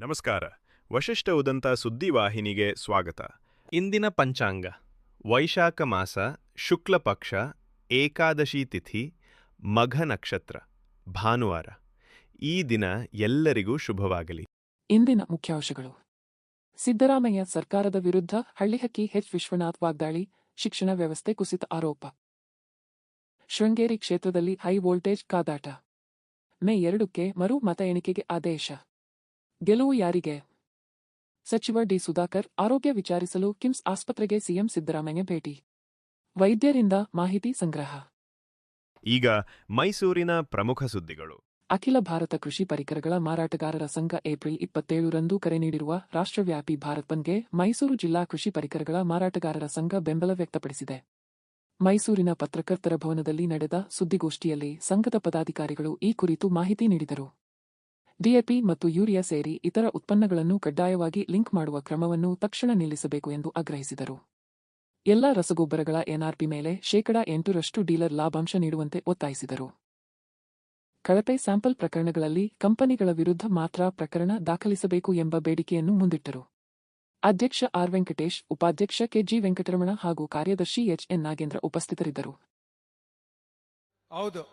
ನಮಸ್ಕಾರ. ವಶಿಷ್ಠ ಉದಂತ ಸುದ್ದಿವಾಹಿನಿಗೆ ಸ್ವಾಗತ. ಇಂದಿನ ಪಂಚಾಂಗ ವೈಶಾಖ ಮಾಸ ಶುಕ್ಲ ಪಕ್ಷ ಏಕಾದಶಿ ತಿಥಿ ಮಘ ನಕ್ಷತ್ರ ಭಾನುವಾರ. ಈ ದಿನ ಎಲ್ಲರಿಗೂ ಶುಭವಾಗಲಿ. ಇಂದಿನ ಮುಖ್ಯಾಂಶಗಳು. ಸಿದ್ದರಾಮಯ್ಯ ಸರ್ಕಾರದ ವಿರುದ್ಧ ಹಳ್ಳಿಹಕ್ಕಿ ಎಚ್ ವಿಶ್ವನಾಥ್ ವಾಗ್ದಾಳಿ, ಶಿಕ್ಷಣ ವ್ಯವಸ್ಥೆ ಕುಸಿತ ಆರೋಪ. ಶೃಂಗೇರಿ ಕ್ಷೇತ್ರದಲ್ಲಿ ಹೈ ವೋಲ್ಟೇಜ್ ಕಾದಾಟ. ಮೇ 2ಕ್ಕೆ ಮರು ಮತ ಎಣಿಕೆಗೆ ಆದೇಶ. ಗೆಲುವು ಯಾರಿಗೆ? ಸಚಿವ ಡಿ ಸುಧಾಕರ್ ಆರೋಗ್ಯ ವಿಚಾರಿಸಲು ಕಿಮ್ಸ್ ಆಸ್ಪತ್ರೆಗೆ ಸಿಎಂ ಸಿದ್ದರಾಮಯ್ಯ ಭೇಟಿ. ವೈದ್ಯರಿಂದ ಮಾಹಿತಿ ಸಂಗ್ರಹ. ಈಗ ಮೈಸೂರಿನ ಪ್ರಮುಖ ಸುದ್ದಿಗಳು. ಅಖಿಲ ಭಾರತ ಕೃಷಿ ಪರಿಕರಗಳ ಮಾರಾಟಗಾರರ ಸಂಘ ಏಪ್ರಿಲ್ 27ರಂದು ಕರೆ ನೀಡಿರುವ ರಾಷ್ಟ್ರವ್ಯಾಪಿ ಭಾರತ್ ಬಂದ್ಗೆ ಮೈಸೂರು ಜಿಲ್ಲಾ ಕೃಷಿ ಪರಿಕರಗಳ ಮಾರಾಟಗಾರರ ಸಂಘ ಬೆಂಬಲ ವ್ಯಕ್ತಪಡಿಸಿದೆ. ಮೈಸೂರಿನ ಪತ್ರಕರ್ತರ ಭವನದಲ್ಲಿ ನಡೆದ ಸುದ್ದಿಗೋಷ್ಠಿಯಲ್ಲಿ ಸಂಘದ ಪದಾಧಿಕಾರಿಗಳು ಈ ಕುರಿತು ಮಾಹಿತಿ ನೀಡಿದರು. ಡಿಎಪಿ ಮತ್ತು ಯೂರಿಯಾ ಸೇರಿ ಇತರ ಉತ್ಪನ್ನಗಳನ್ನು ಕಡ್ಡಾಯವಾಗಿ ಲಿಂಕ್ ಮಾಡುವ ಕ್ರಮವನ್ನು ತಕ್ಷಣ ನಿಲ್ಲಿಸಬೇಕು ಎಂದು ಆಗ್ರಹಿಸಿದರು. ಎಲ್ಲ ರಸಗೊಬ್ಬರಗಳ ಎನ್ಆರ್ಪಿ ಮೇಲೆ 8% ಡೀಲರ್ ಲಾಭಾಂಶ ನೀಡುವಂತೆ ಒತ್ತಾಯಿಸಿದರು. ಕಳಪೆ ಸ್ಯಾಂಪಲ್ ಪ್ರಕರಣಗಳಲ್ಲಿ ಕಂಪನಿಗಳ ವಿರುದ್ಧ ಮಾತ್ರ ಪ್ರಕರಣ ದಾಖಲಿಸಬೇಕು ಎಂಬ ಬೇಡಿಕೆಯನ್ನು ಮುಂದಿಟ್ಟರು. ಅಧ್ಯಕ್ಷ ಆರ್ ವೆಂಕಟೇಶ್, ಉಪಾಧ್ಯಕ್ಷ ಕೆಜಿ ವೆಂಕಟರಮಣ ಹಾಗೂ ಕಾರ್ಯದರ್ಶಿ ಎಚ್ಎನ್ ನಾಗೇಂದ್ರ ಉಪಸ್ಥಿತರಿದ್ದರು. ಹೌದು,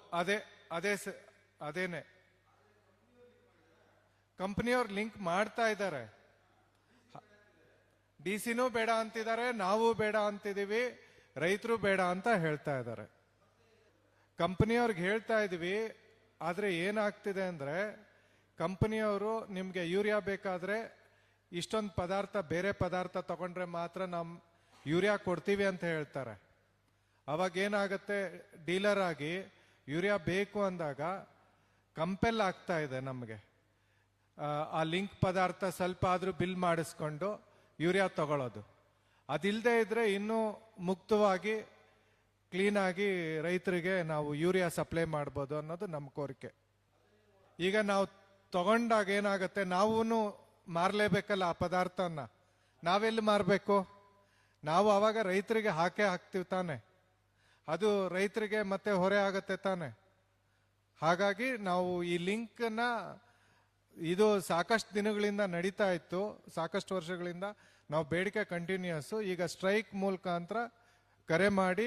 ಅದೇನೆ ಕಂಪನಿಯವ್ರು ಲಿಂಕ್ ಮಾಡ್ತಾ ಇದ್ದಾರೆ. ಡಿಸಿನೂ ಬೇಡ ಅಂತಿದ್ದಾರೆ, ನಾವು ಬೇಡ ಅಂತಿದೀವಿ, ರೈತರು ಬೇಡ ಅಂತ ಹೇಳ್ತಾ ಇದ್ದಾರೆ. ಕಂಪನಿಯವ್ರಿಗೆ ಹೇಳ್ತಾ ಇದೀವಿ, ಆದ್ರೆ ಏನಾಗ್ತಿದೆ ಅಂದ್ರೆ ಕಂಪನಿಯವರು ನಿಮ್ಗೆ ಯೂರಿಯಾ ಬೇಕಾದ್ರೆ ಇಷ್ಟೊಂದು ಪದಾರ್ಥ ಬೇರೆ ಪದಾರ್ಥ ತಗೊಂಡ್ರೆ ಮಾತ್ರ ನಮ್ ಯೂರಿಯಾ ಕೊಡ್ತೀವಿ ಅಂತ ಹೇಳ್ತಾರೆ. ಅವಾಗ ಏನಾಗುತ್ತೆ, ಡೀಲರ್ ಆಗಿ ಯೂರಿಯಾ ಬೇಕು ಅಂದಾಗ ಕಂಪೆಲ್ ಆಗ್ತಾ ಇದೆ ನಮಗೆ. ಆ ಲಿಂಕ್ ಪದಾರ್ಥ ಸ್ವಲ್ಪ ಆದ್ರೂ ಬಿಲ್ ಮಾಡಿಸ್ಕೊಂಡು ಯೂರಿಯಾ ತಗೊಳ್ಳೋದು. ಅದಿಲ್ಲದೆ ಇದ್ರೆ ಇನ್ನೂ ಮುಕ್ತವಾಗಿ ಕ್ಲೀನಾಗಿ ರೈತರಿಗೆ ನಾವು ಯೂರಿಯಾ ಸಪ್ಲೈ ಮಾಡ್ಬೋದು ಅನ್ನೋದು ನಮ್ಮ ಕೋರಿಕೆ. ಈಗ ನಾವು ತಗೊಂಡಾಗ ಏನಾಗುತ್ತೆ, ನಾವೂ ಮಾರಲೇಬೇಕಲ್ಲ ಆ ಪದಾರ್ಥನ. ನಾವೆಲ್ಲಿ ಮಾರಬೇಕು? ನಾವು ಅವಾಗ ರೈತರಿಗೆ ಹಾಕ್ತೀವಿ ತಾನೆ, ಅದು ರೈತರಿಗೆ ಮತ್ತೆ ಹೊರೆ ಆಗತ್ತೆ ತಾನೆ. ಹಾಗಾಗಿ ನಾವು ಈ ಲಿಂಕ್ನ ಇದು ಸಾಕಷ್ಟು ದಿನಗಳಿಂದ ನಡೀತಾ ಇತ್ತು, ಸಾಕಷ್ಟು ವರ್ಷಗಳಿಂದ ನಾವು ಬೇಡಿಕೆ ಕಂಟಿನ್ಯೂಸ್. ಈಗ ಸ್ಟ್ರೈಕ್ ಮುಖಾಂತರ ಕರೆ ಮಾಡಿ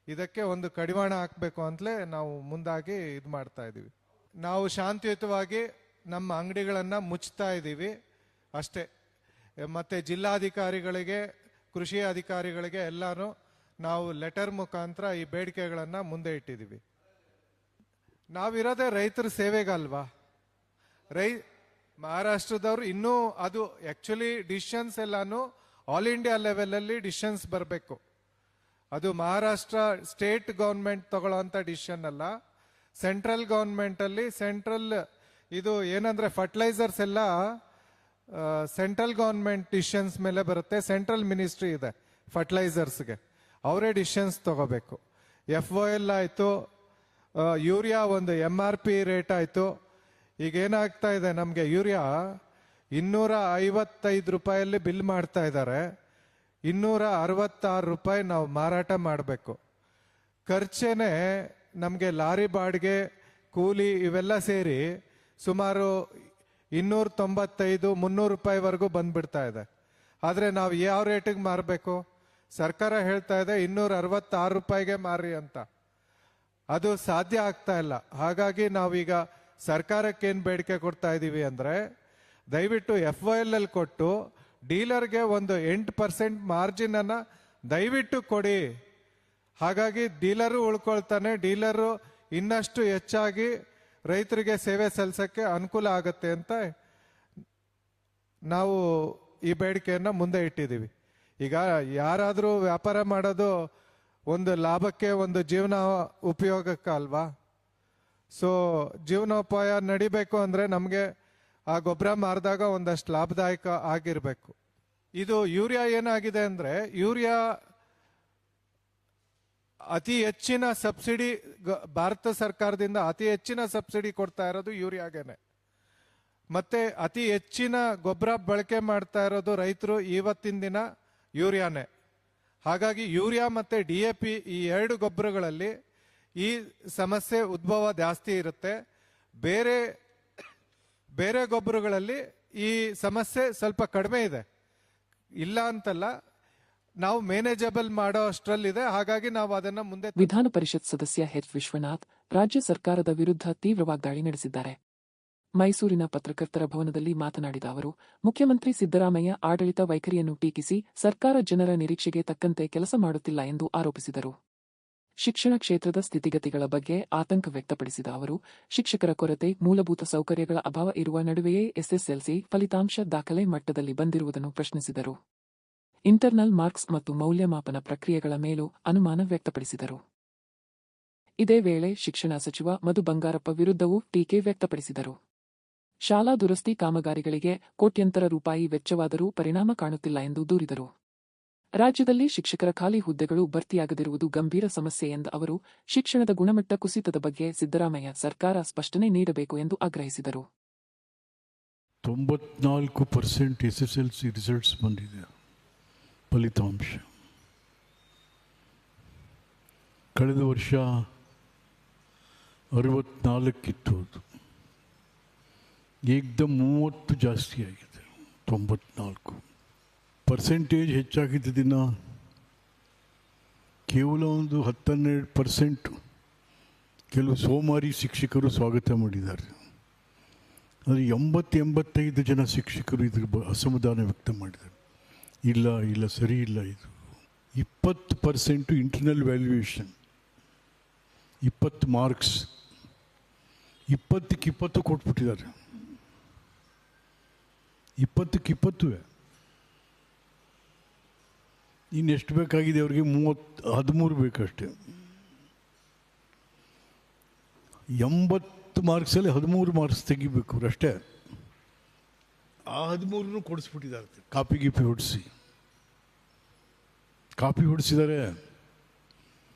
ಇದಕ್ಕೆ ಒಂದು ಕಡಿವಾಣ ಹಾಕಬೇಕು ಅಂತಲೇ ನಾವು ಮುಂದಾಗಿ ಇದು ಮಾಡ್ತಾ ಇದ್ದೀವಿ. ನಾವು ಶಾಂತಿಯುತವಾಗಿ ನಮ್ಮ ಅಂಗಡಿಗಳನ್ನು ಮುಚ್ತಾ ಇದ್ದೀವಿ ಅಷ್ಟೇ. ಮತ್ತೆ ಜಿಲ್ಲಾಧಿಕಾರಿಗಳಿಗೆ, ಕೃಷಿ ಅಧಿಕಾರಿಗಳಿಗೆ ಎಲ್ಲಾನು ನಾವು ಲೆಟರ್ ಮುಖಾಂತರ ಈ ಬೇಡಿಕೆಗಳನ್ನು ಮುಂದೆ ಇಟ್ಟಿದ್ದೀವಿ. ನಾವಿರೋದೇ ರೈತರ ಸೇವೆಗಲ್ವಾ? ಮಹಾರಾಷ್ಟ್ರದವ್ರು ಇನ್ನೂ ಅದು ಆಕ್ಚುಲಿ ಡಿಸಿಷನ್ಸ್ ಎಲ್ಲಾನು ಆಲ್ ಇಂಡಿಯಾ ಲೆವೆಲಲ್ಲಿ ಡಿಸಿಷನ್ಸ್ ಬರಬೇಕು. ಅದು ಮಹಾರಾಷ್ಟ್ರ ಸ್ಟೇಟ್ ಗೌರ್ಮೆಂಟ್ ತಗೊಳ್ಳೋಂಥ ಡಿಸಿಷನ್ ಅಲ್ಲ, ಸೆಂಟ್ರಲ್ ಗೌರ್ಮೆಂಟ್ ಅಲ್ಲಿ. ಸೆಂಟ್ರಲ್ ಇದು ಏನಂದ್ರೆ ಫರ್ಟಿಲೈಸರ್ಸ್ ಎಲ್ಲ ಸೆಂಟ್ರಲ್ ಗೌರ್ಮೆಂಟ್ ಡಿಸಿಷನ್ಸ್ ಮೇಲೆ ಬರುತ್ತೆ. ಸೆಂಟ್ರಲ್ ಮಿನಿಸ್ಟ್ರಿ ಇದೆ ಫರ್ಟಿಲೈಸರ್ಸ್ಗೆ, ಅವರೇ ಡಿಸಿಷನ್ಸ್ ತಗೋಬೇಕು. FOL ಆಯ್ತು, ಯೂರಿಯಾ ಒಂದು MRP ರೇಟ್ ಆಯ್ತು. ಈಗ ಏನಾಗ್ತಾ ಇದೆ, ನಮಗೆ ಯೂರಿಯಾ 255 ರೂಪಾಯಲ್ಲಿ ಬಿಲ್ ಮಾಡ್ತಾ ಇದ್ದಾರೆ, 266 ರೂಪಾಯಿ ನಾವು ಮಾರಾಟ ಮಾಡಬೇಕು. ಖರ್ಚೇನೆ ನಮಗೆ ಲಾರಿ ಬಾಡಿಗೆ, ಕೂಲಿ ಇವೆಲ್ಲ ಸೇರಿ ಸುಮಾರು 295-300 ರೂಪಾಯಿವರೆಗೂ ಬಂದ್ಬಿಡ್ತಾ ಇದೆ. ಆದರೆ ನಾವು ಯಾವ ರೇಟಿಗೆ ಮಾರಬೇಕು? ಸರ್ಕಾರ ಹೇಳ್ತಾ ಇದೆ 266 ರೂಪಾಯಿಗೆ ಮಾರಿ ಅಂತ. ಅದು ಸಾಧ್ಯ ಆಗ್ತಾ ಇಲ್ಲ. ಹಾಗಾಗಿ ನಾವೀಗ ಸರ್ಕಾರಕ್ಕೆ ಏನು ಬೇಡಿಕೆ ಕೊಡ್ತಾ ಇದ್ದೀವಿ ಅಂದರೆ, ದಯವಿಟ್ಟು FOL ಅಲ್ಲಿ ಕೊಟ್ಟು ಡೀಲರ್ಗೆ ಒಂದು 8% ಮಾರ್ಜಿನ್ ಅನ್ನ ದಯವಿಟ್ಟು ಕೊಡಿ. ಹಾಗಾಗಿ ಡೀಲರು ಉಳ್ಕೊಳ್ತಾನೆ, ಡೀಲರು ಇನ್ನಷ್ಟು ಹೆಚ್ಚಾಗಿ ರೈತರಿಗೆ ಸೇವೆ ಸಲ್ಲಿಸಕ್ಕೆ ಅನುಕೂಲ ಆಗುತ್ತೆ ಅಂತ ನಾವು ಈ ಬೇಡಿಕೆಯನ್ನ ಮುಂದೆ ಇಟ್ಟಿದ್ದೀವಿ. ಈಗ ಯಾರಾದರೂ ವ್ಯಾಪಾರ ಮಾಡೋದು ಒಂದು ಲಾಭಕ್ಕೆ, ಒಂದು ಜೀವನ ಉಪಯೋಗಕ್ಕೆ ಅಲ್ವಾ? ಸೊ ಜೀವನೋಪಾಯ ನಡಿಬೇಕು ಅಂದ್ರೆ ನಮಗೆ ಆ ಗೊಬ್ಬರ ಮಾರಿದಾಗ ಒಂದಷ್ಟು ಲಾಭದಾಯಕ ಆಗಿರ್ಬೇಕು. ಇದು ಯೂರಿಯಾ ಏನಾಗಿದೆ ಅಂದ್ರೆ, ಯೂರಿಯಾ ಅತಿ ಹೆಚ್ಚಿನ ಸಬ್ಸಿಡಿ ಭಾರತ ಸರ್ಕಾರದಿಂದ ಅತಿ ಹೆಚ್ಚಿನ ಸಬ್ಸಿಡಿ ಕೊಡ್ತಾ ಇರೋದು ಯೂರಿಯಾಗೇನೆ. ಮತ್ತೆ ಅತಿ ಹೆಚ್ಚಿನ ಗೊಬ್ಬರ ಬಳಕೆ ಮಾಡ್ತಾ ಇರೋದು ರೈತರು ಇವತ್ತಿನ ದಿನ ಯೂರಿಯಾನೇ. ಹಾಗಾಗಿ ಯೂರಿಯಾ ಮತ್ತೆ DAP ಈ 2 ಗೊಬ್ಬರಗಳಲ್ಲಿ ಈ ಸಮಸ್ಯೆ ಉದ್ಭವ ಜಾಸ್ತಿ ಇರುತ್ತೆ. ಬೇರೆ ಗೊಬ್ಬರಗಳಲ್ಲಿ ಈ ಸಮಸ್ಯೆ ಸ್ವಲ್ಪ ಕಡಿಮೆ ಇದೆ, ಇಲ್ಲ ಅಂತಲ್ಲ, ನಾವು ಮ್ಯಾನೇಜಬಲ್ ಮಾಡೋ ಅಷ್ಟರಲ್ಲಿದೆ. ಹಾಗಾಗಿ ನಾವು ಅದನ್ನ ಮುಂದೆ ವಿಧಾನ ಪರಿಷತ್ ಸದಸ್ಯ ಎಚ್ ವಿಶ್ವನಾಥ್ ರಾಜ್ಯ ಸರ್ಕಾರದ ವಿರುದ್ಧ ತೀವ್ರ ವಾಗ್ದಾಳಿ ನಡೆಸಿದ್ದಾರೆ. ಮೈಸೂರಿನ ಪತ್ರಕರ್ತರ ಭವನದಲ್ಲಿ ಮಾತನಾಡಿದ ಅವರು, ಮುಖ್ಯಮಂತ್ರಿ ಸಿದ್ದರಾಮಯ್ಯ ಆಡಳಿತ ವೈಖರಿಯನ್ನು ಟೀಕಿಸಿ ಸರ್ಕಾರ ಜನರ ನಿರೀಕ್ಷೆಗೆ ತಕ್ಕಂತೆ ಕೆಲಸ ಮಾಡುತ್ತಿಲ್ಲ ಎಂದು ಆರೋಪಿಸಿದರು. ಶಿಕ್ಷಣ ಕ್ಷೇತ್ರದ ಸ್ಥಿತಿಗತಿಗಳ ಬಗ್ಗೆ ಆತಂಕ ವ್ಯಕ್ತಪಡಿಸಿದ ಅವರು, ಶಿಕ್ಷಕರ ಕೊರತೆ, ಮೂಲಭೂತ ಸೌಕರ್ಯಗಳ ಅಭಾವ ಇರುವ ನಡುವೆಯೇ ಎಸ್ಎಸ್ಎಲ್ಸಿ ಫಲಿತಾಂಶ ದಾಖಲೆ ಮಟ್ಟದಲ್ಲಿ ಬಂದಿರುವುದನ್ನು ಪ್ರಶ್ನಿಸಿದರು. ಇಂಟರ್ನಲ್ ಮಾರ್ಕ್ಸ್ ಮತ್ತು ಮೌಲ್ಯಮಾಪನ ಪ್ರಕ್ರಿಯೆಗಳ ಮೇಲೂ ಅನುಮಾನ ವ್ಯಕ್ತಪಡಿಸಿದರು. ಇದೇ ವೇಳೆ ಶಿಕ್ಷಣ ಸಚಿವ ಮಧು ಬಂಗಾರಪ್ಪ ವಿರುದ್ಧವೂ ಟೀಕೆ ವ್ಯಕ್ತಪಡಿಸಿದರು. ಶಾಲಾ ದುರಸ್ತಿ ಕಾಮಗಾರಿಗಳಿಗೆ ಕೋಟ್ಯಂತರ ರೂಪಾಯಿ ವೆಚ್ಚವಾದರೂ ಪರಿಣಾಮ ಕಾಣುತ್ತಿಲ್ಲ ಎಂದು ದೂರಿದರು. ರಾಜ್ಯದಲ್ಲಿ ಶಿಕ್ಷಕರ ಖಾಲಿ ಹುದ್ದೆಗಳು ಭರ್ತಿಯಾಗದಿರುವುದು ಗಂಭೀರ ಸಮಸ್ಯೆ ಎಂದ ಅವರು, ಶಿಕ್ಷಣದ ಗುಣಮಟ್ಟ ಕುಸಿತದ ಬಗ್ಗೆ ಸಿದ್ದರಾಮಯ್ಯ ಸರ್ಕಾರ ಸ್ಪಷ್ಟನೆ ನೀಡಬೇಕು ಎಂದು ಆಗ್ರಹಿಸಿದರು. 94% SSLC ರಿಸಲ್ಟ್ಸ್ ಬಂದಿದೆ ಫಲಿತಾಂಶ. ಕಳೆದ ವರ್ಷ 64 ಇತ್ತು, ಅದು ಏಕ್ದಮ್ 30 ಜಾಸ್ತಿ ಆಗಿದೆ. 94% ಹೆಚ್ಚಾಗಿದ್ದ ಕೇವಲ ಒಂದು 10-12% ಕೆಲವು ಸೋಮಾರಿ ಶಿಕ್ಷಕರು ಸ್ವಾಗತ ಮಾಡಿದ್ದಾರೆ. ಆದರೆ 80-85 ಜನ ಶಿಕ್ಷಕರು ಇದ್ರ ಅಸಮಾಧಾನ ವ್ಯಕ್ತ ಮಾಡಿದ್ದಾರೆ. ಇಲ್ಲ ಸರಿ ಇಲ್ಲ. ಇದು 20% ಇಂಟರ್ನಲ್ ವ್ಯಾಲ್ಯೂಯೇಷನ್, 20 ಮಾರ್ಕ್ಸ್, 20ಕ್ಕೆ 20 ಕೊಟ್ಬಿಟ್ಟಿದ್ದಾರೆ. 20ಕ್ಕೆ 20. ಇನ್ನೆಷ್ಟು ಬೇಕಾಗಿದೆ ಅವ್ರಿಗೆ? 13 ಬೇಕಷ್ಟೆ. 80 ಮಾರ್ಕ್ಸಲ್ಲಿ 13 ಮಾರ್ಕ್ಸ್ ತೆಗಿಬೇಕು ಅಷ್ಟೇ. ಆ 13 ಕೊಡಿಸ್ಬಿಟ್ಟಿದ್ದಾರೆ. ಕಾಪಿ ಹೊಡಿಸಿದ್ದಾರೆ.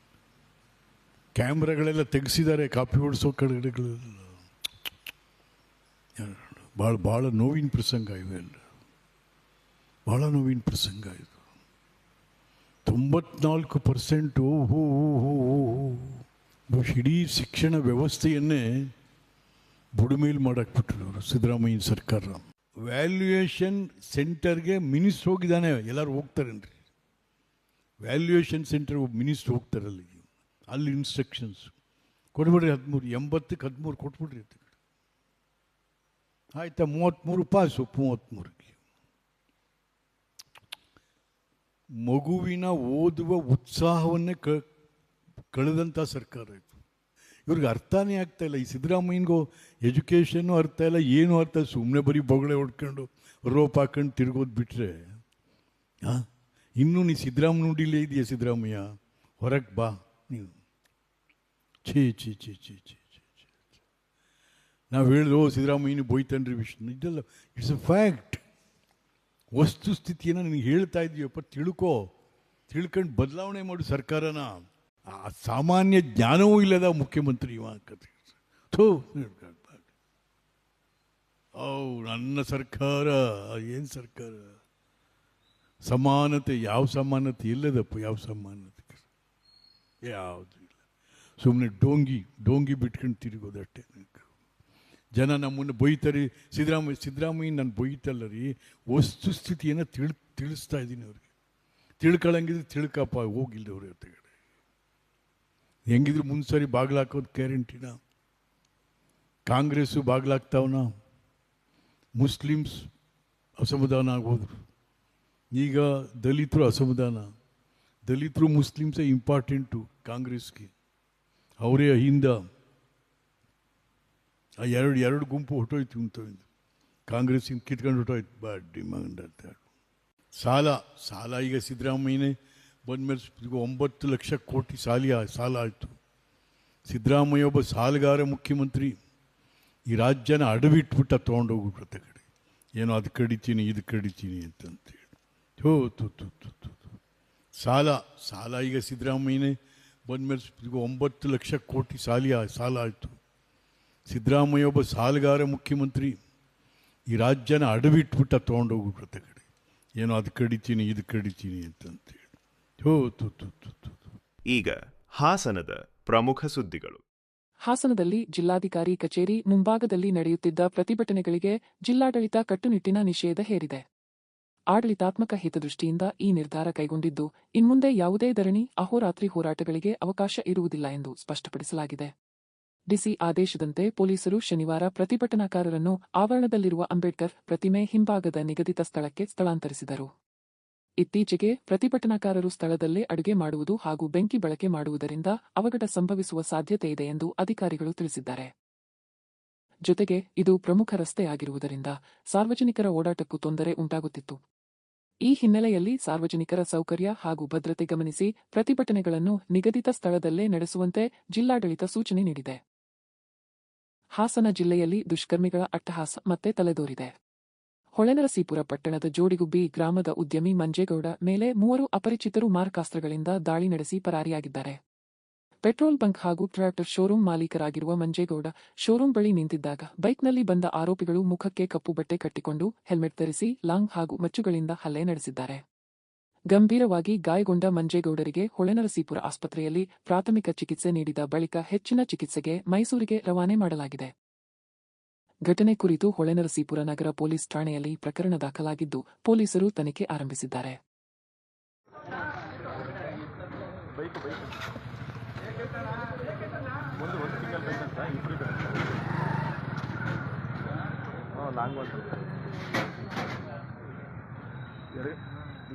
ಕ್ಯಾಮ್ರಾಗಳೆಲ್ಲ ತೆಗೆಸಿದ್ದಾರೆ. ಕಾಪಿ ಹೊಡಿಸೋ ಕಡೆಗಳೆಲ್ಲ ಭಾಳ ನೋವಿನ ಪ್ರಸಂಗ ಇವೆಲ್ಲ. ಭಾಳ ನೋವಿನ ಪ್ರಸಂಗ ಇದು. 94%. ಇಡೀ ಶಿಕ್ಷಣ ವ್ಯವಸ್ಥೆಯನ್ನೇ ಬುಡಮೇಲು ಮಾಡಾಕ್ಬಿಟ್ರು ಅವರು, ಸಿದ್ದರಾಮಯ್ಯ ಸರ್ಕಾರ. ವ್ಯಾಲ್ಯೂಯೇಷನ್ ಸೆಂಟರ್ಗೆ ಮಿನಿಸ್ಟ್ರ್ ಹೋಗಿದ್ದಾನೆ. ಎಲ್ಲರೂ ಹೋಗ್ತಾರೇನ್ರಿ? ವ್ಯಾಲ್ಯೂಯೇಷನ್ ಸೆಂಟರ್ ಮಿನಿಸ್ಟ್ರ್ ಹೋಗ್ತಾರೆ ಅಲ್ಲಿ ಇನ್ಸ್ಟ್ರಕ್ಷನ್ಸ್ ಕೊಡ್ಬಿಡ್ರಿ. 13, 80ಕ್ಕೆ 13 ಕೊಟ್ಬಿಡ್ರಿ. ಆಯ್ತಾ? 33 ಪಾಸು. 33ಕ್ಕೆ ಮಗುವಿನ ಓದುವ ಉತ್ಸಾಹವನ್ನೇ ಕಳೆದಂಥ ಸರ್ಕಾರ ಇತ್ತು. ಇವ್ರಿಗೆ ಅರ್ಥನೇ ಆಗ್ತಾ ಇಲ್ಲ. ಈ ಸಿದ್ದರಾಮಯ್ಯನಿಗೂ ಎಜುಕೇಷನ್ನು ಅರ್ಥ ಇಲ್ಲ, ಏನೂ ಅರ್ಥ. ಸುಮ್ಮನೆ ಬರೀ ಬೊಗಳೆ ಹೊಡ್ಕೊಂಡು ರೋಪ್ ಹಾಕೊಂಡು ತಿರ್ಗೋದು ಬಿಟ್ಟರೆ, ಇನ್ನೂ ನೀ ಸಿದ್ದರಾಮಯ್ಯ ನುಡಿಲೇ ಇದೆಯಾ? ಸಿದ್ದರಾಮಯ್ಯ ಹೊರಗೆ ಬಾ ನೀವು. ಛೀ. ನಾವು ಹೇಳಿದ್ರು ಸಿದ್ದರಾಮಯ್ಯನ ಬೋಯ್ತನ್ರಿ ವಿಷ್ಣು. ಇದೆಲ್ಲ ಇಟ್ಸ್ ಅ ಫ್ಯಾಕ್ಟ್. ವಸ್ತುಸ್ಥಿತಿಯನ್ನು ನಿನಗೆ ಹೇಳ್ತಾ ಇದ್ದೀವಪ್ಪ, ತಿಳ್ಕೊಂಡು ಬದಲಾವಣೆ ಮಾಡು ಸರ್ಕಾರನ. ಆ ಸಾಮಾನ್ಯ ಜ್ಞಾನವೂ ಇಲ್ಲದ ಮುಖ್ಯಮಂತ್ರಿ ನನ್ನ ಸರ್ಕಾರ ಏನು ಸರ್ಕಾರ? ಸಮಾನತೆ ಯಾವ ಸಮಾನತೆ ಇಲ್ಲದಪ್ಪ? ಯಾವ ಸಮಾನತೆ? ಯಾವುದು ಇಲ್ಲ. ಸುಮ್ಮನೆ ಡೋಂಗಿ ಬಿಟ್ಕೊಂಡು ತಿರುಗೋದಷ್ಟೇ. ಜನ ನಮ್ಮನ್ನು ಬೈತಾರೆ. ಸಿದ್ದರಾಮಯ್ಯ ನಾನು ಬೈತಲ್ಲ ರೀ, ವಸ್ತುಸ್ಥಿತಿಯನ್ನು ತಿಳಿಸ್ತಾ ಇದ್ದೀನಿ ಅವ್ರಿಗೆ. ತಿಳ್ಕೊಳ್ಳಂಗಿದ್ರೆ ತಿಳ್ಕಪ್ಪ, ಹೋಗಿಲ್ಲವ್ರ ಹೊರಗಡೆ. ಹೆಂಗಿದ್ರು ಮುಂದ್ಸರಿ ಬಾಗ್ಲಾಕೋದು ಗ್ಯಾರಂಟಿನ. ಕಾಂಗ್ರೆಸ್ಸು ಬಾಗ್ಲಾಗ್ತಾವನ. ಮುಸ್ಲಿಮ್ಸ್ ಅಸಮಾಧಾನ ಆಗೋದ್ರು. ಈಗ ದಲಿತರು ಅಸಮಾಧಾನ. ದಲಿತರು ಮುಸ್ಲಿಮ್ಸೇ ಇಂಪಾರ್ಟೆಂಟು ಕಾಂಗ್ರೆಸ್ಗೆ. ಅವರೇ ಅಹಿಂದ. ಆ ಎರಡು ಗುಂಪು ಹೊಟ್ಟೋಯ್ತು ಅಂತಂದು ಕಾಂಗ್ರೆಸ್ಸಿಂದ ಕಿತ್ಕೊಂಡು ಹೊಟ್ಟೋಯ್ತು. ಬ್ಯಾಡ್ ಡಿಮಾಂಡ್ ಅಂತ. ಸಾಲ ಈಗ ಸಿದ್ದರಾಮಯ್ಯನೇ ಬಂದಮೇಲೆ 9 ಲಕ್ಷ ಕೋಟಿ ಸಾಲ ಆಯಿತು. ಸಿದ್ದರಾಮಯ್ಯ ಒಬ್ಬ ಸಾಲಗಾರ ಮುಖ್ಯಮಂತ್ರಿ. ಈ ರಾಜ್ಯನ ಅಡವಿಟ್ಬಿಟ್ಟ, ತೊಗೊಂಡೋಗ್ಬಿಟ್ಟ ಕಡೆ. ಏನೋ ಅದು ಕಡಿತೀನಿ ಇದು ಕಡಿತೀನಿ ಅಂತಂತೇಳಿ. ಸಾಲ ಈಗ ಸಿದ್ದರಾಮಯ್ಯನೇ ಬಂದಮೇಲೆ 9 ಲಕ್ಷ ಕೋಟಿ ಸಾಲ ಆಯಿತು. ಸಿದ್ದರಾಮಯ್ಯ ಒಬ್ಬ ಸಾಲಗಾರ ಮುಖ್ಯಮಂತ್ರಿ. ಈ ರಾಜ್ಯನ ಅಡವಿಟ್ಬಿಟ್ಟ, ತೊಗೊಂಡೋಗ್ಬಿಟ್ಟ ಕಡೆ. ಏನೋ ಅದು ಕಡಿತೀನಿ ಇದು ಕಡಿತೀನಿ ಅಂತಂತೇಳಿ. ಈಗ ಹಾಸನದ ಪ್ರಮುಖ ಸುದ್ದಿಗಳು. ಹಾಸನದಲ್ಲಿ ಜಿಲ್ಲಾಧಿಕಾರಿ ಕಚೇರಿ ಮುಂಭಾಗದಲ್ಲಿ ನಡೆಯುತ್ತಿದ್ದ ಪ್ರತಿಭಟನೆಗಳಿಗೆ ಜಿಲ್ಲಾಡಳಿತ ಕಟ್ಟುನಿಟ್ಟಿನ ನಿಷೇಧ ಹೇರಿದೆ. ಆಡಳಿತಾತ್ಮಕ ಹಿತದೃಷ್ಟಿಯಿಂದ ಈ ನಿರ್ಧಾರ ಕೈಗೊಂಡಿದ್ದು, ಇನ್ಮುಂದೆ ಯಾವುದೇ ಧರಣಿ, ಅಹೋರಾತ್ರಿ ಹೋರಾಟಗಳಿಗೆ ಅವಕಾಶ ಇರುವುದಿಲ್ಲ ಎಂದು ಸ್ಪಷ್ಟಪಡಿಸಲಾಗಿದೆ. ಡಿಸಿ ಆದೇಶದಂತೆ ಪೊಲೀಸರು ಶನಿವಾರ ಪ್ರತಿಭಟನಾಕಾರರನ್ನು ಆವರಣದಲ್ಲಿರುವ ಅಂಬೇಡ್ಕರ್ ಪ್ರತಿಮೆ ಹಿಂಭಾಗದ ನಿಗದಿತ ಸ್ಥಳಕ್ಕೆ ಸ್ಥಳಾಂತರಿಸಿದರು. ಇತ್ತೀಚೆಗೆ ಪ್ರತಿಭಟನಾಕಾರರು ಸ್ಥಳದಲ್ಲೇ ಅಡುಗೆ ಮಾಡುವುದು ಹಾಗೂ ಬೆಂಕಿ ಬಳಕೆ ಮಾಡುವುದರಿಂದ ಅವಘಡ ಸಂಭವಿಸುವ ಸಾಧ್ಯತೆಯಿದೆ ಎಂದು ಅಧಿಕಾರಿಗಳು ತಿಳಿಸಿದ್ದಾರೆ. ಜೊತೆಗೆ ಇದು ಪ್ರಮುಖ ರಸ್ತೆಯಾಗಿರುವುದರಿಂದ ಸಾರ್ವಜನಿಕರ ಓಡಾಟಕ್ಕೂ ತೊಂದರೆ ಉಂಟಾಗುತ್ತಿತ್ತು. ಈ ಹಿನ್ನೆಲೆಯಲ್ಲಿ ಸಾರ್ವಜನಿಕರ ಸೌಕರ್ಯ ಹಾಗೂ ಭದ್ರತೆ ಗಮನಿಸಿ ಪ್ರತಿಭಟನೆಗಳನ್ನು ನಿಗದಿತ ಸ್ಥಳದಲ್ಲೇ ನಡೆಸುವಂತೆ ಜಿಲ್ಲಾಡಳಿತ ಸೂಚನೆ ನೀಡಿದೆ. ಹಾಸನ ಜಿಲ್ಲೆಯಲ್ಲಿ ದುಷ್ಕರ್ಮಿಗಳ ಅಟ್ಟಹಾಸ ಮತ್ತೆ ತಲೆದೋರಿದೆ. ಹೊಳೆನರಸೀಪುರ ಪಟ್ಟಣದ ಜೋಡಿಗುಬ್ಬಿ ಗ್ರಾಮದ ಉದ್ಯಮಿ ಮಂಜೇಗೌಡ ಮೇಲೆ 3 ಅಪರಿಚಿತರು ಮಾರಕಾಸ್ತ್ರಗಳಿಂದ ದಾಳಿ ನಡೆಸಿ ಪರಾರಿಯಾಗಿದ್ದಾರೆ. ಪೆಟ್ರೋಲ್ ಬಂಕ್ ಹಾಗೂ ಟ್ರ್ಯಾಕ್ಟರ್ ಶೋರೂಂ ಮಾಲೀಕರಾಗಿರುವ ಮಂಜೇಗೌಡ ಶೋರೂಂ ಬಳಿ ನಿಂತಿದ್ದಾಗ ಬೈಕ್ನಲ್ಲಿ ಬಂದ ಆರೋಪಿಗಳು ಮುಖಕ್ಕೆ ಕಪ್ಪು ಬಟ್ಟೆ ಕಟ್ಟಿಕೊಂಡು ಹೆಲ್ಮೆಟ್ ಧರಿಸಿ ಲಾಂಗ್ ಹಾಗೂ ಮಚ್ಚುಗಳಿಂದ ಹಲ್ಲೆ ನಡೆಸಿದ್ದಾರೆ. ಗಂಭೀರವಾಗಿ ಗಾಯಗೊಂಡ ಮಂಜೇಗೌಡರಿಗೆ ಹೊಳೆನರಸೀಪುರ ಆಸ್ಪತ್ರೆಯಲ್ಲಿ ಪ್ರಾಥಮಿಕ ಚಿಕಿತ್ಸೆ ನೀಡಿದ ಬಳಿಕ ಹೆಚ್ಚಿನ ಚಿಕಿತ್ಸೆಗೆ ಮೈಸೂರಿಗೆ ರವಾನೆ ಮಾಡಲಾಗಿದೆ. ಘಟನೆ ಕುರಿತು ಹೊಳೆನರಸೀಪುರ ನಗರ ಪೊಲೀಸ್ ಠಾಣೆಯಲ್ಲಿ ಪ್ರಕರಣ ದಾಖಲಾಗಿದ್ದು, ಪೊಲೀಸರು ತನಿಖೆ ಆರಂಭಿಸಿದ್ದಾರೆ.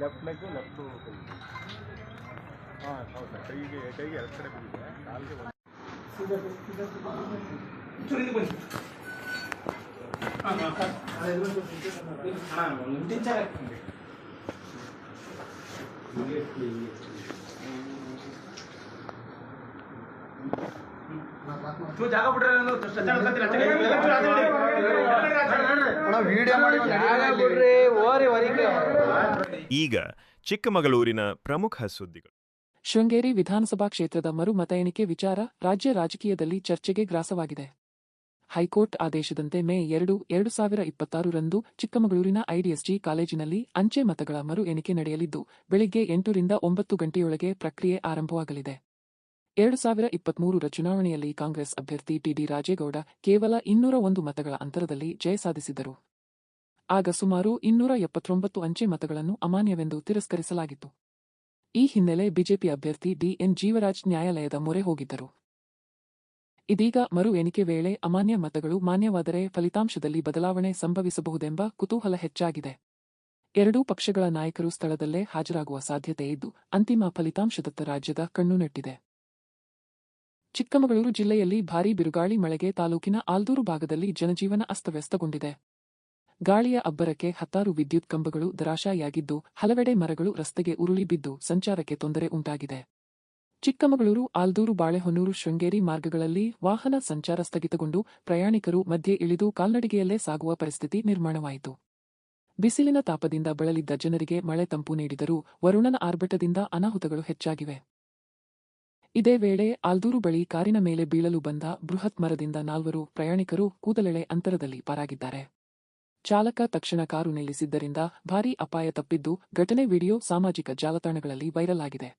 ಲೆಫ್ಟ್ ಲೆಗ್ ಲೆಫ್ಟ್ ಹೌದು ಕೈಗೆ ಎರಡು ಕಡೆ ಬಿದ್ದಿದೆ ಕಾಲಿಗೆ ಈಗ ಚಿಕ್ಕಮಗಳೂರಿನ ಪ್ರಮುಖ ಸುದ್ದಿಗಳು. ಶೃಂಗೇರಿ ವಿಧಾನಸಭಾ ಕ್ಷೇತ್ರದ ಮರು ಮತ ಎಣಿಕೆ ವಿಚಾರ ರಾಜ್ಯ ರಾಜಕೀಯದಲ್ಲಿ ಚರ್ಚೆಗೆ ಗ್ರಾಸವಾಗಿದೆ. ಹೈಕೋರ್ಟ್ ಆದೇಶದಂತೆ ಮೇ 2, 2026 ರಂದು ಚಿಕ್ಕಮಗಳೂರಿನ ಐಡಿಎಸ್ಜಿ ಕಾಲೇಜಿನಲ್ಲಿ ಅಂಚೆ ಮತಗಳ ಮರು ಎಣಿಕೆ ನಡೆಯಲಿದ್ದು, ಬೆಳಿಗ್ಗೆ 8 ರಿಂದ 9 ಗಂಟೆಯೊಳಗೆ ಪ್ರಕ್ರಿಯೆ ಆರಂಭವಾಗಲಿದೆ. 2023 ಚುನಾವಣೆಯಲ್ಲಿ ಕಾಂಗ್ರೆಸ್ ಅಭ್ಯರ್ಥಿ ಟಿಡಿ ರಾಜೇಗೌಡ ಕೇವಲ 201 ಮತಗಳ ಅಂತರದಲ್ಲಿ ಜಯ ಸಾಧಿಸಿದರು. ಆಗ ಸುಮಾರು 279 ಅಂಚೆ ಮತಗಳನ್ನು ಅಮಾನ್ಯವೆಂದು ತಿರಸ್ಕರಿಸಲಾಗಿತ್ತು. ಈ ಹಿನ್ನೆಲೆ ಬಿಜೆಪಿ ಅಭ್ಯರ್ಥಿ ಡಿಎನ್ ಜೀವರಾಜ್ ನ್ಯಾಯಾಲಯದ ಮೊರೆ ಹೋಗಿದ್ದರು. ಇದೀಗ ಮರು ಎಣಿಕೆ ವೇಳೆ ಅಮಾನ್ಯ ಮತಗಳು ಮಾನ್ಯವಾದರೆ ಫಲಿತಾಂಶದಲ್ಲಿ ಬದಲಾವಣೆ ಸಂಭವಿಸಬಹುದೆಂಬ ಕುತೂಹಲ ಹೆಚ್ಚಾಗಿದೆ. ಎರಡೂ ಪಕ್ಷಗಳ ನಾಯಕರು ಸ್ಥಳದಲ್ಲೇ ಹಾಜರಾಗುವ ಸಾಧ್ಯತೆಯಿದ್ದು, ಅಂತಿಮ ಫಲಿತಾಂಶದತ್ತ ರಾಜ್ಯದ ಕಣ್ಣು ನೆಟ್ಟಿದೆ. ಚಿಕ್ಕಮಗಳೂರು ಜಿಲ್ಲೆಯಲ್ಲಿ ಭಾರೀ ಬಿರುಗಾಳಿ ಮಳೆಗೆ ತಾಲೂಕಿನ ಆಲ್ದೂರು ಭಾಗದಲ್ಲಿ ಜನಜೀವನ ಅಸ್ತವ್ಯಸ್ತಗೊಂಡಿದೆ. ಗಾಳಿಯ ಅಬ್ಬರಕ್ಕೆ 10 ವಿದ್ಯುತ್ ಕಂಬಗಳು ಧರಾಶಾಯಿಯಾಗಿದ್ದು, ಹಲವೆಡೆ ಮರಗಳು ರಸ್ತೆಗೆ ಉರುಳಿ ಬಿದ್ದು ಸಂಚಾರಕ್ಕೆ ತೊಂದರೆ ಉಂಟಾಗಿದೆ. ಚಿಕ್ಕಮಗಳೂರು, ಆಲ್ದೂರು, ಬಾಳೆಹೊನ್ನೂರು, ಶೃಂಗೇರಿ ಮಾರ್ಗಗಳಲ್ಲಿ ವಾಹನ ಸಂಚಾರ ಸ್ಥಗಿತಗೊಂಡು ಪ್ರಯಾಣಿಕರು ಮಧ್ಯೆ ಇಳಿದು ಕಾಲ್ನಡಿಗೆಯಲ್ಲೇ ಸಾಗುವ ಪರಿಸ್ಥಿತಿ ನಿರ್ಮಾಣವಾಯಿತು. ಬಿಸಿಲಿನ ತಾಪದಿಂದ ಬಳಲಿದ್ದ ಜನರಿಗೆ ಮಳೆ ತಂಪು ನೀಡಿದರೂ ವರುಣನ ಆರ್ಭಟದಿಂದ ಅನಾಹುತಗಳು ಹೆಚ್ಚಾಗಿವೆ. ಇದೇ ವೇಳೆ ಆಲ್ದೂರು ಬಳಿ ಕಾರಿನ ಮೇಲೆ ಬೀಳಲು ಬಂದ ಬೃಹತ್ ಮರದಿಂದ 4 ಪ್ರಯಾಣಿಕರು ಕೂದಲೆಳೆ ಅಂತರದಲ್ಲಿ ಪಾರಾಗಿದ್ದಾರೆ. ಚಾಲಕ ತಕ್ಷಣ ಕಾರು ನಿಲ್ಲಿಸಿದ್ದರಿಂದ ಭಾರೀ ಅಪಾಯ ತಪ್ಪಿದ್ದು, ಘಟನೆ ವಿಡಿಯೋ ಸಾಮಾಜಿಕ ಜಾಲತಾಣಗಳಲ್ಲಿ ವೈರಲ್ ಆಗಿದೆ.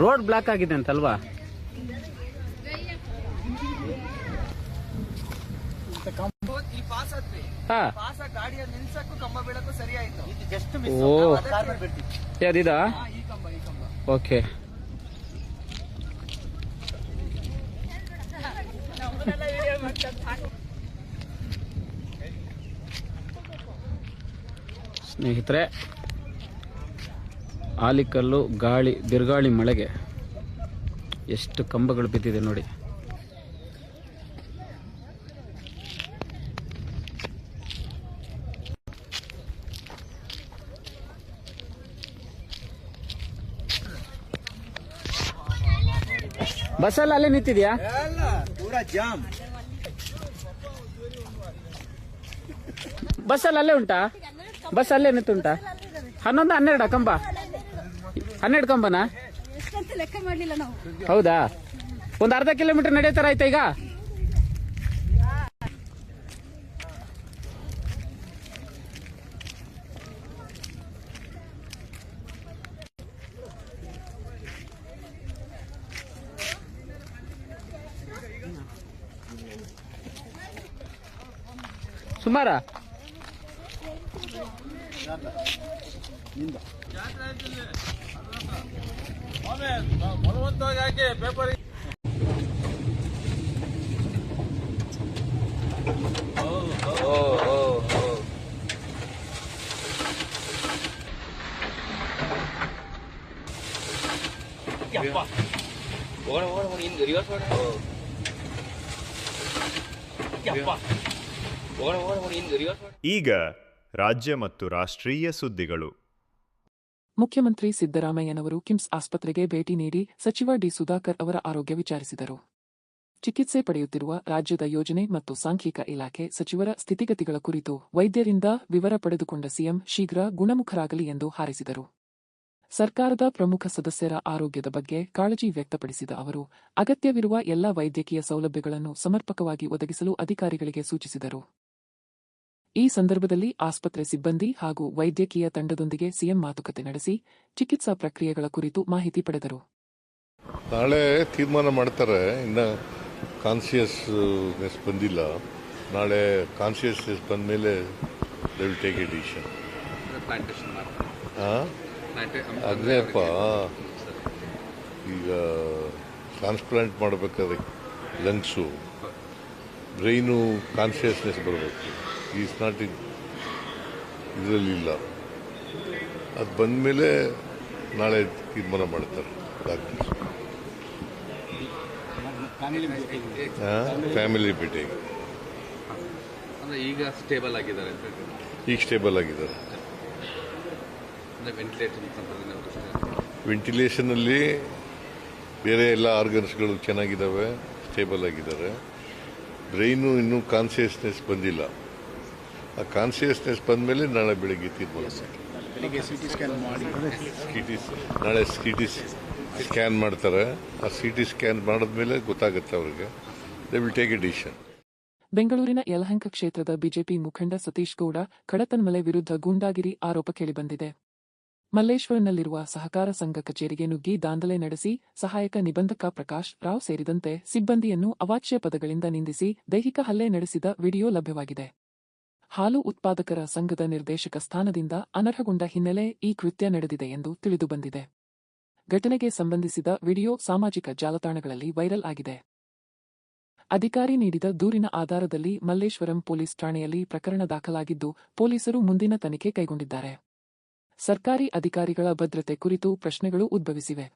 ರೋಡ್ ಬ್ಲಾಕ್ ಆಗಿದೆ ಅಂತಲ್ವಾ? ಅದಿದಾ? ಓಕೆ. ಸ್ನೇಹಿತರೆ, ಆಲಿಕಲ್ಲು ಬಿರುಗಾಳಿ ಮಳೆಗೆ ಎಷ್ಟು ಕಂಬಗಳು ಬಿದ್ದಿದೆ ನೋಡಿ. ಬಸ್ಸಲ್ಲಿ ಅಲ್ಲೇ ನಿಂತಿದ್ಯಾ? ಬಸ್ಸಲ್ಲಿ ಅಲ್ಲೇ ಉಂಟಾ? ಬಸ್ ಅಲ್ಲೇ ನಿಂತುಂಟಾ? 11, 12 ಕಂಬ? 12 ಕಂಬನಾ? ಲೆಕ್ಕ ಮಾಡ್ಲಿಲ್ಲ ನಾವು. ಹೌದಾ, ಒಂದು ಅರ್ಧ ಕಿಲೋಮೀಟರ್ ನಡೆಯತ್ತಾರ ಆಯ್ತಾ ಈಗ? ಸುಮಾರ ಈಗ ರಾಜ್ಯ ಮತ್ತು ರಾಷ್ಟ್ರೀಯ ಸುದ್ದಿಗಳು. ಮುಖ್ಯಮಂತ್ರಿ ಸಿದ್ದರಾಮಯ್ಯನವರು ಕಿಮ್ಸ್ ಆಸ್ಪತ್ರೆಗೆ ಭೇಟಿ ನೀಡಿ ಸಚಿವ ಡಿ ಸುಧಾಕರ್ ಅವರ ಆರೋಗ್ಯ ವಿಚಾರಿಸಿದರು. ಚಿಕಿತ್ಸೆ ಪಡೆಯುತ್ತಿರುವ ರಾಜ್ಯದ ಯೋಜನೆ ಮತ್ತು ಸಾಂಖ್ಯಿಕ ಇಲಾಖೆ ಸಚಿವರ ಸ್ಥಿತಿಗತಿಗಳ ಕುರಿತು ವೈದ್ಯರಿಂದ ವಿವರ ಪಡೆದುಕೊಂಡ ಸಿಎಂ ಶೀಘ್ರ ಗುಣಮುಖರಾಗಲಿ ಎಂದು ಹಾರೈಸಿದರು. ಸರ್ಕಾರದ ಪ್ರಮುಖ ಸದಸ್ಯರ ಆರೋಗ್ಯದ ಬಗ್ಗೆ ಕಾಳಜಿ ವ್ಯಕ್ತಪಡಿಸಿದ ಅವರು ಅಗತ್ಯವಿರುವ ಎಲ್ಲ ವೈದ್ಯಕೀಯ ಸೌಲಭ್ಯಗಳನ್ನು ಸಮರ್ಪಕವಾಗಿ ಒದಗಿಸಲು ಅಧಿಕಾರಿಗಳಿಗೆ ಸೂಚಿಸಿದರು. ಈ ಸಂದರ್ಭದಲ್ಲಿ ಆಸ್ಪತ್ರೆ ಸಿಬ್ಬಂದಿ ಹಾಗೂ ವೈದ್ಯಕೀಯ ತಂಡದೊಂದಿಗೆ ಸಿಎಂ ಮಾತುಕತೆ ನಡೆಸಿ ಚಿಕಿತ್ಸಾ ಪ್ರಕ್ರಿಯೆಗಳ ಕುರಿತು ಮಾಹಿತಿ ಪಡೆದರು. ನಾಳೆ ತೀರ್ಮಾನ ಮಾಡ್ತಾರೆ, ಇನ್ನು ಕಾನ್ಸಿಯಸ್ನೆಸ್ ಬಂದಿಲ್ಲ. ನಾಳೆ ಕಾನ್ಸಿಯಸ್ನೆಸ್ ಬಂದ ಮೇಲೆ they will take a decision. ಅದೇಪ್ಪ, ಈಗ ಟ್ರಾನ್ಸ್ಪ್ಲಾಂಟ್ ಮಾಡಬೇಕಾದ್ರೆ ಲಂಗ್ಸು ಬ್ರೈನು ಕಾನ್ಸಿಯಸ್ನೆಸ್ ಬರಬೇಕು. ಈಸ್ ನಾಟ್ ಇದರಲ್ಲಿಲ್ಲ. ಅದು ಬಂದಮೇಲೆ ನಾಳೆ ತೀರ್ಮಾನ ಮಾಡ್ತಾರೆ ಡಾಕ್ಟರ್ಸ್. ಫ್ಯಾಮಿಲಿ ಮೀಟಿಂಗ್ ಈಗ ಸ್ಟೇಬಲ್ ಆಗಿದ್ದಾರೆ. ಈಗ ಸ್ಟೇಬಲ್ ಆಗಿದ್ದಾರೆ. ವೆಂಟಿಲೇಷನಲ್ಲಿ ಬೇರೆ ಎಲ್ಲ ಆರ್ಗನ್ಸ್ಗಳು ಚೆನ್ನಾಗಿದ್ದಾವೆ, ಸ್ಟೇಬಲ್ ಆಗಿದ್ದಾರೆ. ಬ್ರೈನು ಇನ್ನೂ ಕಾನ್ಸಿಯಸ್ನೆಸ್ ಬಂದಿಲ್ಲ. ಆ ಕಾನ್ಸಿಯಸ್ನೆಸ್ ಬಂದಮೇಲೆ ನಾಳೆ ಬೆಳಿಗ್ಗೆ ತೀರ್ಮಾನ ನಾಳೆ ಸಿಟಿ ಸ್ಕ್ಯಾನ್ ಮಾಡ್ತಾರೆ. ಆ ಸಿಟಿ ಸ್ಕ್ಯಾನ್ ಮಾಡಿದ್ಮೇಲೆ ಗೊತ್ತಾಗುತ್ತೆ ಅವ್ರಿಗೆ. They will take a decision. ಬೆಂಗಳೂರಿನ ಯಲಹಂಕ ಕ್ಷೇತ್ರದ ಬಿಜೆಪಿ ಮುಖಂಡ ಸತೀಶ್ ಗೌಡ ಕಡತನ್ಮಲೆ ವಿರುದ್ಧ ಗೂಂಡಾಗಿರಿ ಆರೋಪ ಕೇಳಿಬಂದಿದೆ. ಮಲ್ಲೇಶ್ವರನಲ್ಲಿರುವ ಸಹಕಾರ ಸಂಘ ಕಚೇರಿಗೆ ನುಗ್ಗಿ ದಾಂಧಲೆ ನಡೆಸಿ ಸಹಾಯಕ ನಿಬಂಧಕ ಪ್ರಕಾಶ್ ರಾವ್ ಸೇರಿದಂತೆ ಸಿಬ್ಬಂದಿಯನ್ನು ಅವಾಚ್ಯ ಪದಗಳಿಂದ ನಿಂದಿಸಿ ದೈಹಿಕ ಹಲ್ಲೆ ನಡೆಸಿದ ವಿಡಿಯೋ ಲಭ್ಯವಾಗಿದೆ. ಹಾಲು ಉತ್ಪಾದಕರ ಸಂಘದ ನಿರ್ದೇಶಕ ಸ್ಥಾನದಿಂದ ಅನರ್ಹಗೊಂಡ ಹಿನ್ನೆಲೆ ಈ ಕೃತ್ಯ ನಡೆದಿದೆ ಎಂದು ತಿಳಿದುಬಂದಿದೆ. ಘಟನೆಗೆ ಸಂಬಂಧಿಸಿದ ವಿಡಿಯೋ ಸಾಮಾಜಿಕ ಜಾಲತಾಣಗಳಲ್ಲಿ ವೈರಲ್ ಆಗಿದೆ. ಅಧಿಕಾರಿ ನೀಡಿದ ದೂರಿನ ಆಧಾರದಲ್ಲಿ ಮಲ್ಲೇಶ್ವರಂ ಪೊಲೀಸ್ ಠಾಣೆಯಲ್ಲಿ ಪ್ರಕರಣ ದಾಖಲಾಗಿದ್ದು ಪೊಲೀಸರು ಮುಂದಿನ ತನಿಖೆ ಕೈಗೊಂಡಿದ್ದಾರೆ. ಸರ್ಕಾರಿ ಅಧಿಕಾರಿಗಳ ಭದ್ರತೆ ಕುರಿತು ಪ್ರಶ್ನೆಗಳು ಉದ್ಭವಿಸಿವೆ.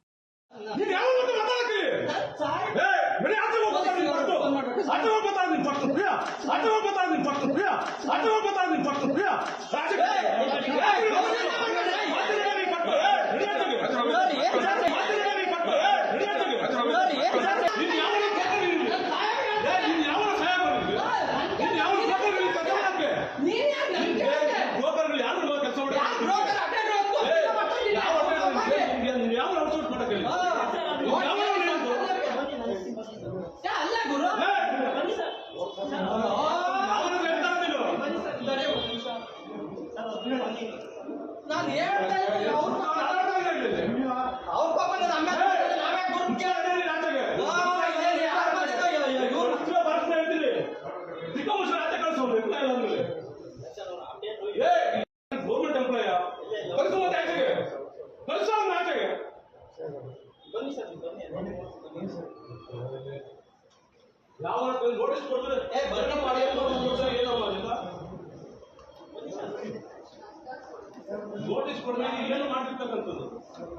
ನೋಟಿಸ್ ಕೊಡಲಿ ಏನು ಮಾಡ್ತಿರ್ತಕ್ಕಂಥದ್ದು.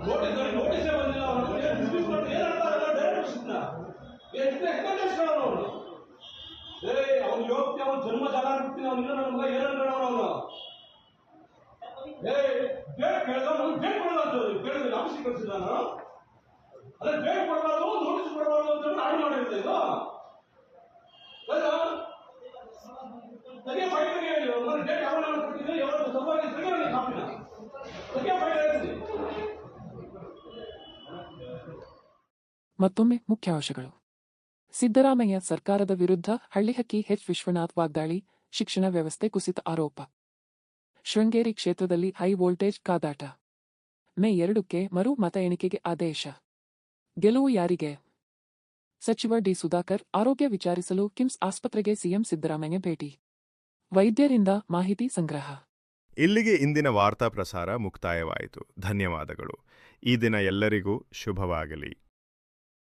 ನೋಟಿಸ್ ಬಂದಿಲ್ಲ. ಅವ್ನು ಯೋಗ್ಯ, ಅವ್ನು ಜನ್ಮ ಜಲ ಬಿಡ್ತೀನಿ, ಅವ್ನು ಇನ್ನೂ ನನ್ನ ಮಗ ಏನಂದ್ರೆ ಅವನು ಡೇಟ್ ಕೇಳಿದ, ಅವ್ನು ಡೇಟ್ ಕೊಡಲ್ಲ ಕೇಳಿದ್ರೆ ಆಫೀಸಿಗೆ ಕಳಿಸಿದ. ನಾನು ಅದೇ ಡೇಟ್ ಕೊಡಬಾರ್ದು, ನೋಟಿಸ್ ಕೊಡಬಾರ್ದು ಅಂತ ಆರ್ಡರ್ ಮಾಡಿರುತ್ತೆ. ಇದು ಸರಿಯ ಫೈಲ್ ಡೇಟ್ ಯಾವ ಕೊಟ್ಟಿದ್ರೆ ಯಾವತ್ತು ಸಭಾಗಿ ಸರಿಯಾಗಿ ಕಾಪಿನ ಸರಿಯ ಫೈಲ್ ಹೇಳ್ತೀನಿ. ಮತ್ತೊಮ್ಮೆ ಮುಖ್ಯಾಂಶಗಳು. ಸಿದ್ದರಾಮಯ್ಯ ಸರ್ಕಾರದ ವಿರುದ್ಧ ಹಳ್ಳಿಹಕ್ಕಿ ಎಚ್. ವಿಶ್ವನಾಥ್ ವಾಗ್ದಾಳಿ, ಶಿಕ್ಷಣ ವ್ಯವಸ್ಥೆ ಕುಸಿತ ಆರೋಪ. ಶೃಂಗೇರಿ ಕ್ಷೇತ್ರದಲ್ಲಿ ಹೈ ವೋಲ್ಟೇಜ್ ಕಾದಾಟ. ಮೇ 2ಕ್ಕೆ ಮರು ಮತ ಎಣಿಕೆಗೆ ಆದೇಶ. ಗೆಲುವು ಯಾರಿಗೆ? ಸಚಿವ ಡಿ. ಸುಧಾಕರ್ ಆರೋಗ್ಯ ವಿಚಾರಿಸಲು ಕಿಮ್ಸ್ ಆಸ್ಪತ್ರೆಗೆ ಸಿಎಂ ಸಿದ್ದರಾಮಯ್ಯ ಭೇಟಿ. ವೈದ್ಯರಿಂದ ಮಾಹಿತಿ ಸಂಗ್ರಹ. ಇಲ್ಲಿಗೆ ಇಂದಿನ ವಾರ್ತಾ ಪ್ರಸಾರ ಮುಕ್ತಾಯವಾಯಿತು. ಧನ್ಯವಾದಗಳು. ಈ ದಿನ ಎಲ್ಲರಿಗೂ ಶುಭವಾಗಲಿ.